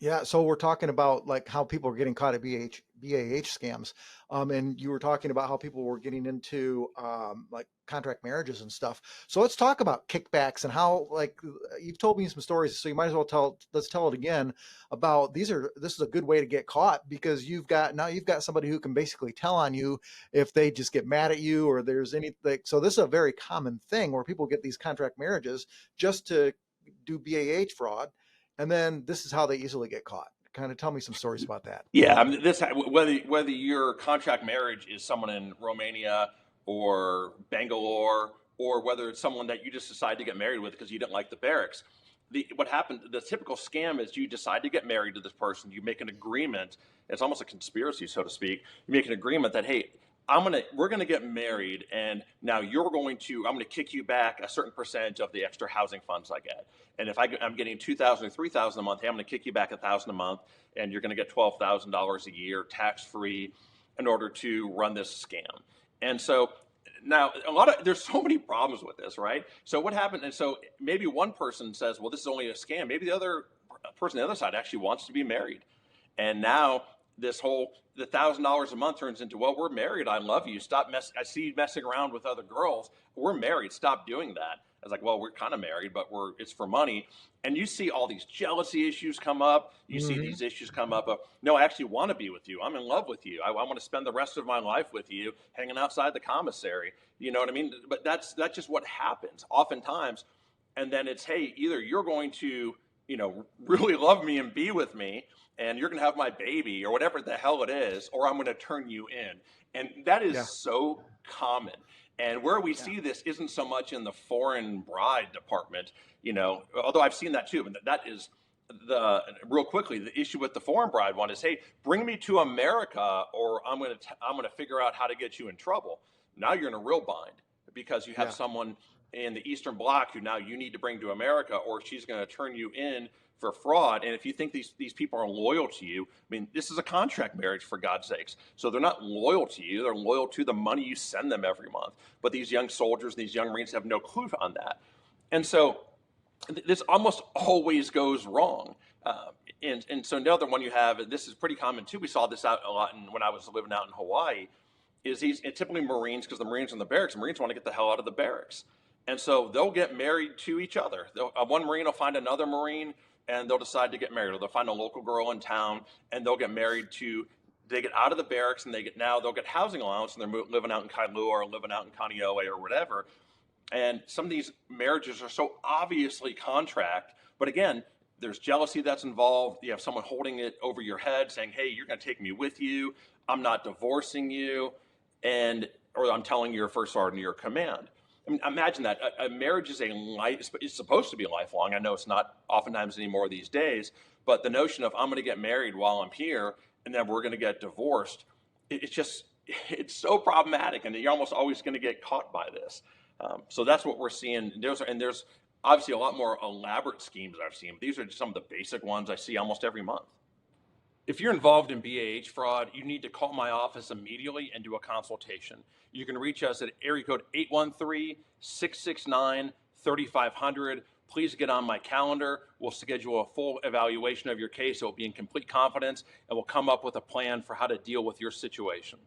Yeah, so we're talking about like how people are getting caught at BAH scams, and you were talking about how people were getting into like contract marriages and stuff. So let's talk about kickbacks and how like you've told me some stories, so you might as well let's tell it again about this is a good way to get caught because you've got somebody who can basically tell on you if they just get mad at you or there's anything. So this is a very common thing where people get these contract marriages just to do BAH fraud, and then this is how they easily get caught. Kind of tell me some stories about that. Yeah, I mean, this whether your contract marriage is someone in Romania or Bangalore, or whether it's someone that you just decide to get married with because you didn't like the barracks. What happened? The typical scam is you decide to get married to this person. You make an agreement. It's almost a conspiracy, so to speak. You make an agreement that, hey, we're gonna get married, and now I'm gonna kick you back a certain percentage of the extra housing funds I get. And if I'm getting 2,000 or 3,000 a month, hey, I'm gonna kick you back 1,000 a month, and you're gonna get $12,000 a year tax free in order to run this scam. And so now there's so many problems with this, right? So what happened? And so maybe one person says, well, this is only a scam. Maybe the other person on the other side actually wants to be married. And now the $1,000 a month turns into, well, we're married. I love you. I see you messing around with other girls. We're married. Stop doing that. I was like, well, we're kind of married, but it's for money. And you see all these jealousy issues come up. You see Hmm. these issues come up of, no, I actually want to be with you. I'm in love with you. I want to spend the rest of my life with you, hanging outside the commissary. You know what I mean? But that's just what happens oftentimes. And then it's, hey, either you're going to, really love me and be with me, and you're going to have my baby or whatever the hell it is, or I'm going to turn you in. And that is Yeah, so common. And where we yeah, see this isn't so much in the foreign bride department, although I've seen that too. But that is real quickly, the issue with the foreign bride one is, hey, bring me to America, or I'm going to figure out how to get you in trouble. Now you're in a real bind because you have yeah. someone in the Eastern Bloc who now you need to bring to America, or she's going to turn you in for fraud. And if you think these people are loyal to you, I mean, this is a contract marriage, for God's sakes. So they're not loyal to you. They're loyal to the money you send them every month. But these young soldiers, these young Marines have no clue on that. And so this almost always goes wrong. And so another one you have, and this is pretty common too. We saw this out a lot when I was living out in Hawaii. Is these typically Marines, because the Marines are in the barracks, the Marines want to get the hell out of the barracks. And so they'll get married to each other. One Marine will find another Marine, and they'll decide to get married. Or they'll find a local girl in town, and they'll get married to. They get out of the barracks, and they'll get housing allowance, and they're living out in Kailua or living out in Kaneohe or whatever. And some of these marriages are so obviously contract, but again, there's jealousy that's involved. You have someone holding it over your head saying, hey, you're going to take me with you. I'm not divorcing you. Or I'm telling your first sergeant, your command. I mean, imagine that. A marriage is it's supposed to be lifelong. I know it's not oftentimes anymore these days, but the notion of I'm going to get married while I'm here and then we're going to get divorced, it's so problematic, and you're almost always going to get caught by this. So that's what we're seeing. There's obviously a lot more elaborate schemes I've seen. These are just some of the basic ones I see almost every month. If you're involved in BAH fraud, you need to call my office immediately and do a consultation. You can reach us at area code 813-669-3500. Please get on my calendar. We'll schedule a full evaluation of your case. It will be in complete confidence, and we'll come up with a plan for how to deal with your situation.